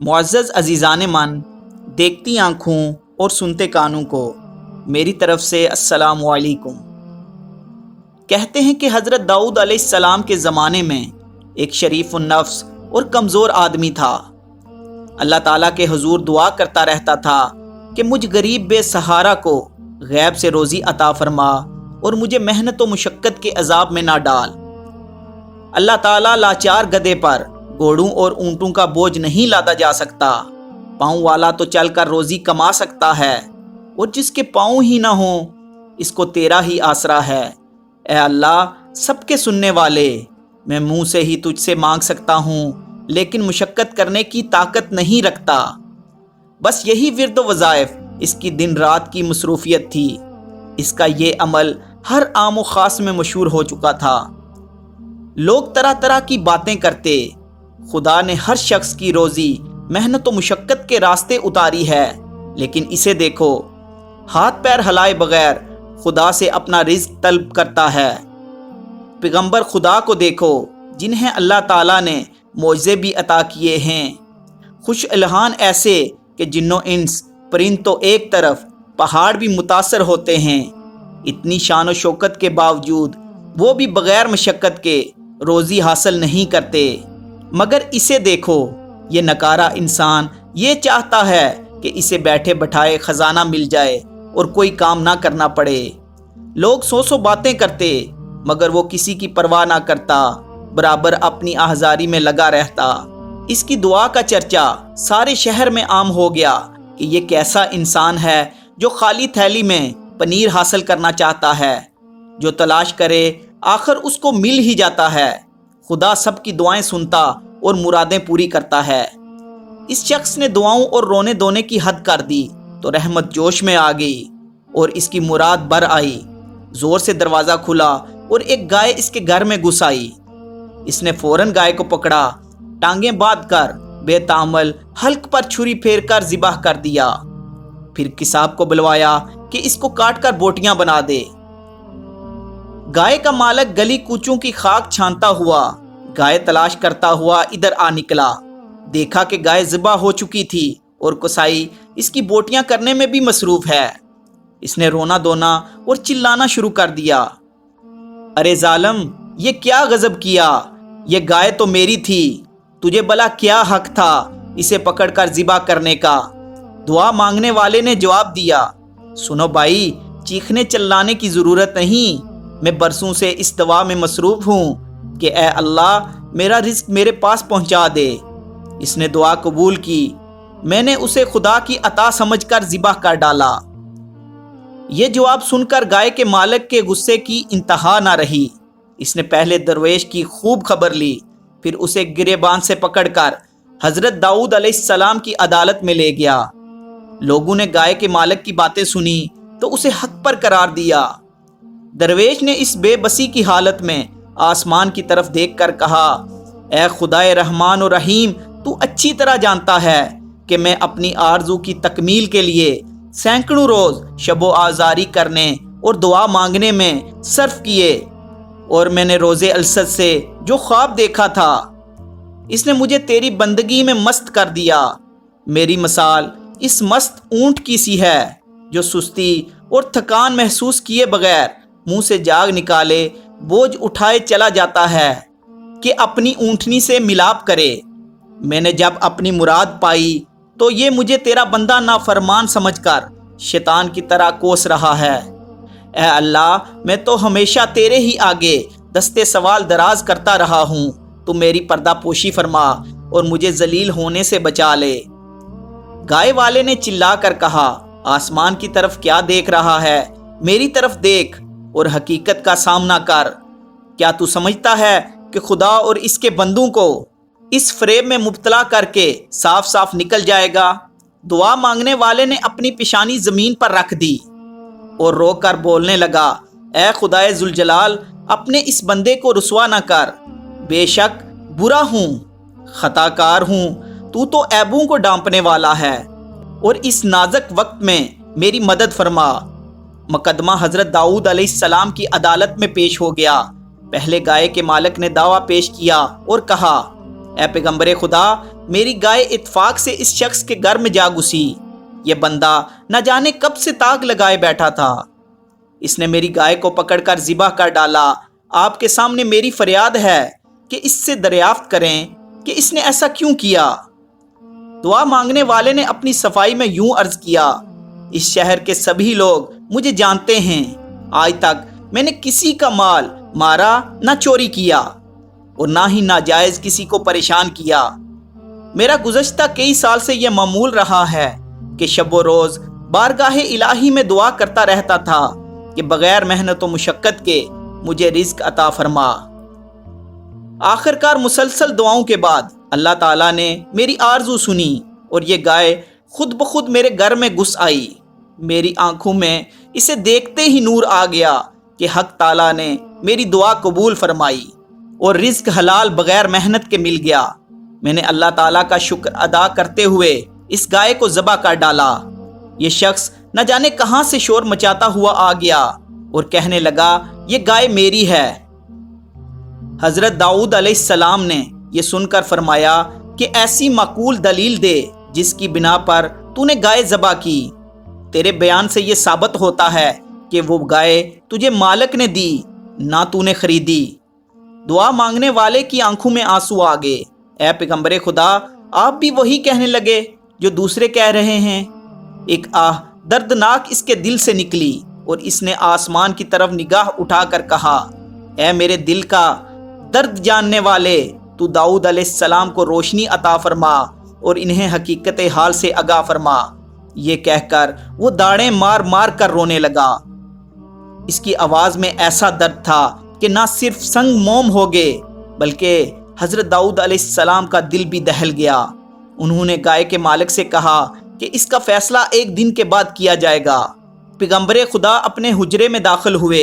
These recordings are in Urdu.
معزز عزیزان من، دیکھتی آنکھوں اور سنتے کانوں کو میری طرف سے السلام علیکم۔ کہتے ہیں کہ حضرت داؤد علیہ السلام کے زمانے میں ایک شریف النفس اور کمزور آدمی تھا۔ اللہ تعالیٰ کے حضور دعا کرتا رہتا تھا کہ مجھ غریب بے سہارا کو غیب سے روزی عطا فرما اور مجھے محنت و مشقت کے عذاب میں نہ ڈال۔ اللہ تعالیٰ لاچار گدھے پر گھوڑوں اور اونٹوں کا بوجھ نہیں لادا جا سکتا۔ پاؤں والا تو چل کر روزی کما سکتا ہے، اور جس کے پاؤں ہی نہ ہوں اس کو تیرا ہی آسرا ہے۔ اے اللہ سب کے سننے والے، میں منہ سے ہی تجھ سے مانگ سکتا ہوں لیکن مشقت کرنے کی طاقت نہیں رکھتا۔ بس یہی ورد و وظائف اس کی دن رات کی مصروفیت تھی۔ اس کا یہ عمل ہر عام و خاص میں مشہور ہو چکا تھا۔ لوگ طرح طرح کی باتیں کرتے، خدا نے ہر شخص کی روزی محنت و مشقت کے راستے اتاری ہے، لیکن اسے دیکھو، ہاتھ پیر ہلائے بغیر خدا سے اپنا رزق طلب کرتا ہے۔ پیغمبر خدا کو دیکھو جنہیں اللہ تعالیٰ نے معجزے بھی عطا کیے ہیں، خوش الحان ایسے کہ جن و انس پرند تو ایک طرف پہاڑ بھی متاثر ہوتے ہیں۔ اتنی شان و شوکت کے باوجود وہ بھی بغیر مشقت کے روزی حاصل نہیں کرتے۔ مگر اسے دیکھو، یہ نکارا انسان یہ چاہتا ہے کہ اسے بیٹھے بٹھائے خزانہ مل جائے اور کوئی کام نہ کرنا پڑے۔ لوگ سو باتیں کرتے مگر وہ کسی کی پرواہ نہ کرتا، برابر اپنی آہذاری میں لگا رہتا۔ اس کی دعا کا چرچا سارے شہر میں عام ہو گیا کہ یہ کیسا انسان ہے جو خالی تھیلی میں پنیر حاصل کرنا چاہتا ہے۔ جو تلاش کرے آخر اس کو مل ہی جاتا ہے۔ خدا سب کی دعائیں سنتا اور مرادیں پوری کرتا ہے۔ اس شخص نے دعاؤں اور رونے دھونے کی حد کر دی تو رحمت جوش میں آ گئی اور اس کی مراد بر آئی۔ زور سے دروازہ کھلا اور ایک گائے اس کے گھر میں گھس آئی۔ اس نے فوراً گائے کو پکڑا، ٹانگیں باندھ کر بے تعمل حلق پر چھری پھیر کر ذبح کر دیا۔ پھر قصاب کو بلوایا کہ اس کو کاٹ کر بوٹیاں بنا دے۔ گائے کا مالک گلی کوچوں کی خاک چھانتا ہوا گائے تلاش کرتا ہوا ادھر آ نکلا۔ دیکھا کہ گائے ذبح ہو چکی تھی اور کسائی اس کی بوٹیاں کرنے میں بھی مصروف ہے۔ اس نے رونا دھونا اور چلانا شروع کر دیا، ارے ظالم، یہ کیا غضب کیا؟ یہ گائے تو میری تھی، تجھے بلا کیا حق تھا اسے پکڑ کر ذبح کرنے کا؟ دعا مانگنے والے نے جواب دیا، سنو بھائی، چیخنے چلانے کی ضرورت نہیں، میں برسوں سے اس دعا میں مصروف ہوں کہ اے اللہ میرا رزق میرے پاس پہنچا دے۔ اس نے دعا قبول کی، میں نے اسے خدا کی عطا سمجھ کر ذبح کر ڈالا۔ یہ جواب سن کر گائے کے مالک کے غصے کی انتہا نہ رہی۔ اس نے پہلے درویش کی خوب خبر لی، پھر اسے گریبان سے پکڑ کر حضرت داؤد علیہ السلام کی عدالت میں لے گیا۔ لوگوں نے گائے کے مالک کی باتیں سنی تو اسے حق پر قرار دیا۔ درویش نے اس بے بسی کی حالت میں آسمان کی طرف دیکھ کر کہا، اے خدائے رحمان و رحیم، تو اچھی طرح جانتا ہے کہ میں اپنی آرزو کی تکمیل کے لیے سینکڑوں روز شب و آزاری کرنے اور دعا مانگنے میں صرف کیے، اور میں نے روزے الست سے جو خواب دیکھا تھا اس نے مجھے تیری بندگی میں مست کر دیا۔ میری مثال اس مست اونٹ کی سی ہے جو سستی اور تھکان محسوس کیے بغیر منہ سے جاگ نکالے بوجھ اٹھائے چلا جاتا ہے کہ اپنی اونٹنی سے ملاپ کرے۔ میں نے جب اپنی مراد پائی تو یہ مجھے تیرا بندہ نافرمان سمجھ کر شیطان کی طرح کوس رہا ہے۔ اے اللہ، میں تو ہمیشہ تیرے ہی آگے دستے سوال دراز کرتا رہا ہوں، تو میری پردہ پوشی فرما اور مجھے ذلیل ہونے سے بچا لے۔ گائے والے نے چلا کر کہا، آسمان کی طرف کیا دیکھ رہا ہے؟ میری طرف دیکھ اور حقیقت کا سامنا کر۔ کیا تو سمجھتا ہے کہ خدا اور اس کے بندوں کو اس فریب میں مبتلا کر کے صاف صاف نکل جائے گا؟ دعا مانگنے والے نے اپنی پیشانی زمین پر رکھ دی اور رو کر بولنے لگا، اے خدائے ذوالجلال، اپنے اس بندے کو رسوا نہ کر، بے شک برا ہوں، خطا کار ہوں، تو عیبوں کو ڈانپنے والا ہے، اور اس نازک وقت میں میری مدد فرما۔ مقدمہ حضرت داؤد علیہ السلام کی عدالت میں پیش ہو گیا۔ پہلے گائے کے مالک نے دعویٰ پیش کیا اور کہا، اے پیغمبر خدا، میری گائے اتفاق سے اس شخص کے گھر میں جا گھسی۔ یہ بندہ نہ جانے کب سے تاک لگائے بیٹھا تھا۔ اس نے میری گائے کو پکڑ کر ذبح کر ڈالا۔ آپ کے سامنے میری فریاد ہے کہ اس سے دریافت کریں کہ اس نے ایسا کیوں کیا۔ دعا مانگنے والے نے اپنی صفائی میں یوں عرض کیا، اس شہر کے سبھی لوگ مجھے جانتے ہیں، آج تک میں نے کسی کا مال مارا نہ چوری کیا اور نہ ہی ناجائز کسی کو پریشان کیا۔ میرا گزشتہ کئی سال سے یہ معمول رہا ہے کہ شب و روز بارگاہ الہی میں دعا کرتا رہتا تھا کہ بغیر محنت و مشقت کے مجھے رزق عطا فرما۔ آخر کار مسلسل دعاؤں کے بعد اللہ تعالیٰ نے میری آرزو سنی اور یہ گائے خود بخود میرے گھر میں گھس آئی۔ میری آنکھوں میں اسے دیکھتے ہی نور آ گیا کہ حق تعالیٰ نے میری دعا قبول فرمائی اور رزق حلال بغیر محنت کے مل گیا۔ میں نے اللہ تعالیٰ کا شکر ادا کرتے ہوئے اس گائے کو ذبح کر ڈالا۔ یہ شخص نہ جانے کہاں سے شور مچاتا ہوا آ گیا اور کہنے لگا، یہ گائے میری ہے۔ حضرت داؤد علیہ السلام نے یہ سن کر فرمایا کہ ایسی معقول دلیل دے جس کی بنا پر تو نے گائے ذبح کی۔ تیرے بیان سے یہ ثابت ہوتا ہے کہ وہ گائے تجھے مالک نے دی، نہ تو نے خریدی۔ دعا مانگنے والے کی آنکھوں میں آنسو آ گئے۔ اے پیغمبر خدا، آپ بھی وہی کہنے لگے جو دوسرے کہہ رہے ہیں۔ ایک آہ دردناک اس کے دل سے نکلی اور اس نے آسمان کی طرف نگاہ اٹھا کر کہا، اے میرے دل کا درد جاننے والے، تو داؤد علیہ السلام کو روشنی عطا فرما اور انہیں حقیقت حال سے آگاہ فرما۔ یہ کہہ کر وہ داڑیں مار مار کر رونے لگا۔ اس کی آواز میں ایسا درد تھا کہ نہ صرف سنگ موم ہو گئے بلکہ حضرت داؤد علیہ السلام کا دل بھی دہل گیا۔ انہوں نے گائے کے مالک سے کہا کہ اس کا فیصلہ ایک دن کے بعد کیا جائے گا۔ پیغمبر خدا اپنے حجرے میں داخل ہوئے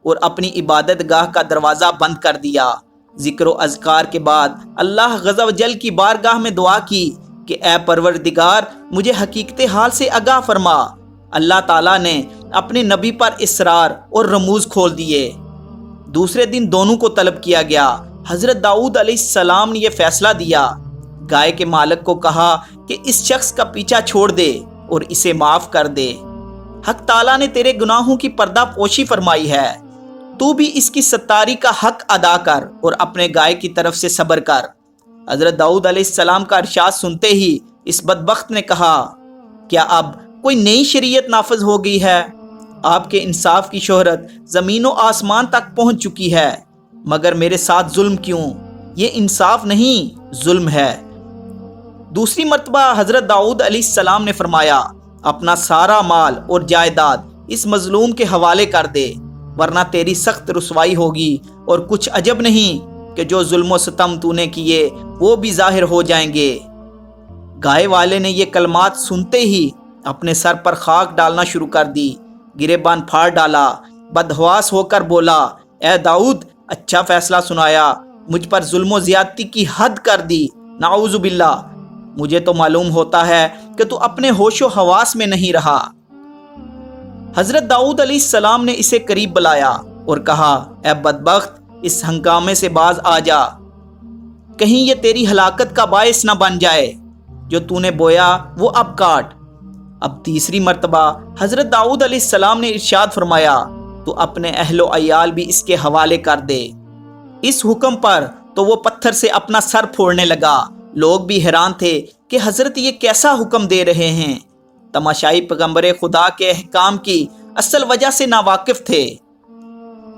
اور اپنی عبادت گاہ کا دروازہ بند کر دیا۔ ذکر و اذکار کے بعد اللہ عز و جل کی بارگاہ میں دعا کی کہ اے پروردگار، مجھے حقیقت حال سے آگاہ فرما۔ اللہ تعالیٰ نے اپنے نبی پر اسرار اور رموز کھول دیے۔ دوسرے دن دونوں کو طلب کیا گیا۔ حضرت داؤد علیہ السلام نے یہ فیصلہ دیا۔ گائے کے مالک کو کہا کہ اس شخص کا پیچھا چھوڑ دے اور اسے معاف کر دے۔ حق تعالیٰ نے تیرے گناہوں کی پردہ پوشی فرمائی ہے، تو بھی اس کی ستاری کا حق ادا کر اور اپنے گائے کی طرف سے صبر کر۔ حضرت داؤد علیہ السلام کا ارشاد سنتے ہی اس بدبخت نے کہا، کیا اب کوئی نئی شریعت نافذ ہو گئی ہے؟ آپ کے انصاف کی شہرت زمین و آسمان تک پہنچ چکی ہے، مگر میرے ساتھ ظلم کیوں؟ یہ انصاف نہیں، ظلم ہے۔ دوسری مرتبہ حضرت داؤد علیہ السلام نے فرمایا، اپنا سارا مال اور جائیداد اس مظلوم کے حوالے کر دے، ورنہ تیری سخت رسوائی ہوگی، اور کچھ عجب نہیں کہ جو ظلم و ستم تو نے کیے وہ بھی ظاہر ہو جائیں گے۔ گائے والے نے یہ کلمات سنتے ہی اپنے سر پر خاک ڈالنا شروع کر دی، گریبان پھاڑ ڈالا، بدحواس ہو کر بولا، اے داؤد، اچھا فیصلہ سنایا، مجھ پر ظلم و زیادتی کی حد کر دی، نعوذ باللہ۔ مجھے تو معلوم ہوتا ہے کہ تو اپنے ہوش و حواس میں نہیں رہا۔ حضرت داؤد علیہ السلام نے اسے قریب بلایا اور کہا، اے بدبخت، اس ہنگامے سے باز آ جا، کہیں یہ تیری ہلاکت کا باعث نہ بن جائے، جو تو نے بویا وہ اب کاٹ۔ اب تیسری مرتبہ حضرت داؤد علیہ السلام نے ارشاد فرمایا، تو اپنے اہل و عیال بھی اس کے حوالے کر دے۔ اس حکم پر تو وہ پتھر سے اپنا سر پھوڑنے لگا۔ لوگ بھی حیران تھے کہ حضرت یہ کیسا حکم دے رہے ہیں۔ تماشائی پیغمبر خدا کے احکام کی اصل وجہ سے ناواقف تھے۔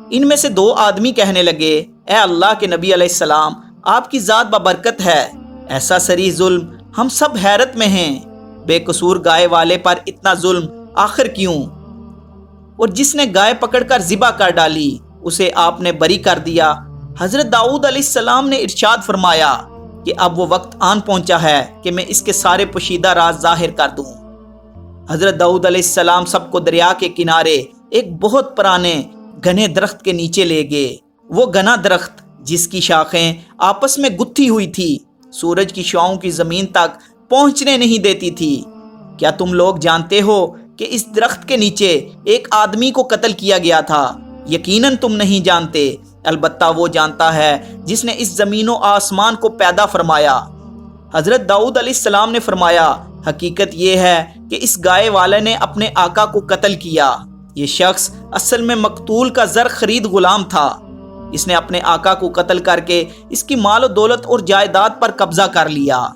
ان میں سے دو آدمی کہنے لگے، اے اللہ کے نبی علیہ السلام، آپ کی ذات بابرکت ہے، ایسا سری ظلم ہم سب حیرت میں ہیں۔ بے قصور گائے والے پر اتنا ظلم آخر کیوں؟ اور جس نے گائے پکڑ کر ذبح کر ڈالی اسے آپ نے بری کر دیا۔ حضرت داؤد علیہ السلام نے ارشاد فرمایا کہ اب وہ وقت آن پہنچا ہے کہ میں اس کے سارے پوشیدہ راز ظاہر کر دوں۔ حضرت داؤد علیہ السلام سب کو دریا کے کنارے ایک بہت پرانے گھنے درخت کے نیچے لے گئے۔ وہ گھنا درخت جس کی شاخیں آپس میں گتھی ہوئی تھی، سورج کی شعاؤں کی زمین تک پہنچنے نہیں دیتی تھی۔ کیا تم لوگ جانتے ہو کہ اس درخت کے نیچے ایک آدمی کو قتل کیا گیا تھا؟ یقیناً تم نہیں جانتے، البتہ وہ جانتا ہے جس نے اس زمین و آسمان کو پیدا فرمایا۔ حضرت داؤد علیہ السلام نے فرمایا، حقیقت یہ ہے کہ اس گائے والے نے اپنے آقا کو قتل کیا۔ یہ شخص اصل میں مقتول کا زر خرید غلام تھا۔ اس نے اپنے آقا کو قتل کر کے اس کی مال و دولت اور جائیداد پر قبضہ کر لیا۔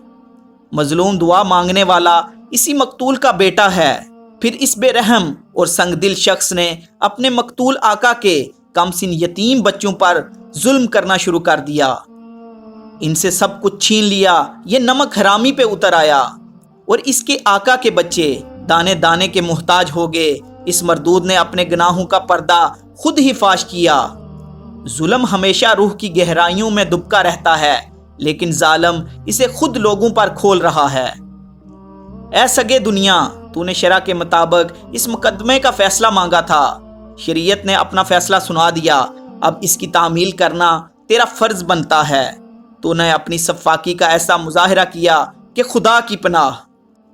مظلوم دعا مانگنے والا اسی مقتول کا بیٹا ہے۔ پھر اس بے رحم اور سنگ دل شخص نے اپنے مقتول آقا کے کم سن یتیم بچوں پر ظلم کرنا شروع کر دیا۔ ان سے سب کچھ چھین لیا۔ یہ نمک حرامی پہ اتر آیا اور اس کے آقا کے بچے دانے دانے کے محتاج ہو گئے۔ اس مردود نے اپنے گناہوں کا پردہ خود ہی فاش کیا۔ ظلم ہمیشہ روح کی گہرائیوں میں دبکا رہتا ہے، لیکن ظالم اسے خود لوگوں پر کھول رہا ہے۔ اے سگے دنیا، تو نے شرع کے مطابق اس مقدمے کا فیصلہ مانگا تھا۔ شریعت نے اپنا فیصلہ سنا دیا، اب اس کی تعمیل کرنا تیرا فرض بنتا ہے۔ تو نے اپنی صفاکی کا ایسا مظاہرہ کیا کہ خدا کی پناہ،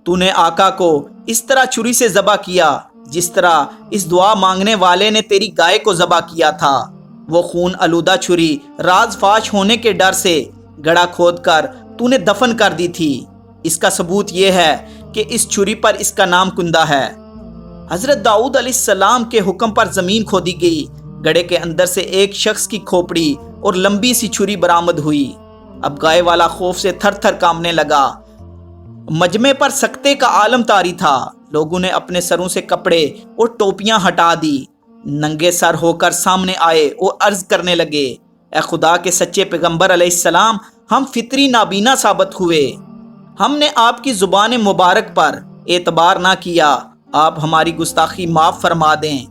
تو نے آقا کو اس طرح چھری سے ذبح کیا جس طرح اس دعا مانگنے والے نے تیری گائے کو ذبح کیا تھا۔ وہ خون آلودہ چھری راز فاش ہونے کے ڈر سے گڑھا کھود کر تو نے دفن کر دی تھی۔ اس کا ثبوت یہ ہے کہ اس چھری پر اس کا نام کندہ ہے۔ حضرت داؤد علیہ السلام کے حکم پر زمین کھودی گئی۔ گڑھے کے اندر سے ایک شخص کی کھوپڑی اور لمبی سی چھری برآمد ہوئی۔ اب گائے والا خوف سے تھر تھر کانپنے لگا۔ مجمع پر سکتے کا عالم طاری تھا۔ لوگوں نے اپنے سروں سے کپڑے اور ٹوپیاں ہٹا دی، ننگے سر ہو کر سامنے آئے اور عرض کرنے لگے، اے خدا کے سچے پیغمبر علیہ السلام، ہم فطری نابینا ثابت ہوئے۔ ہم نے آپ کی زبان مبارک پر اعتبار نہ کیا، آپ ہماری گستاخی معاف فرما دیں۔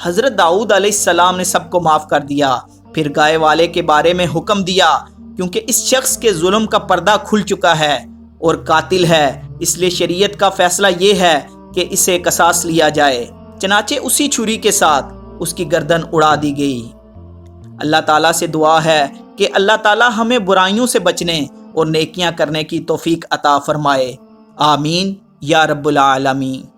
حضرت داؤد علیہ السلام نے سب کو معاف کر دیا۔ پھر گائے والے کے بارے میں حکم دیا، کیونکہ اس شخص کے ظلم کا پردہ کھل چکا ہے اور قاتل ہے، اس لیے شریعت کا فیصلہ یہ ہے کہ اسے قصاص لیا جائے۔ چنانچہ اسی چھری کے ساتھ اس کی گردن اڑا دی گئی۔ اللہ تعالیٰ سے دعا ہے کہ اللہ تعالیٰ ہمیں برائیوں سے بچنے اور نیکیاں کرنے کی توفیق عطا فرمائے۔ آمین یا رب العالمین۔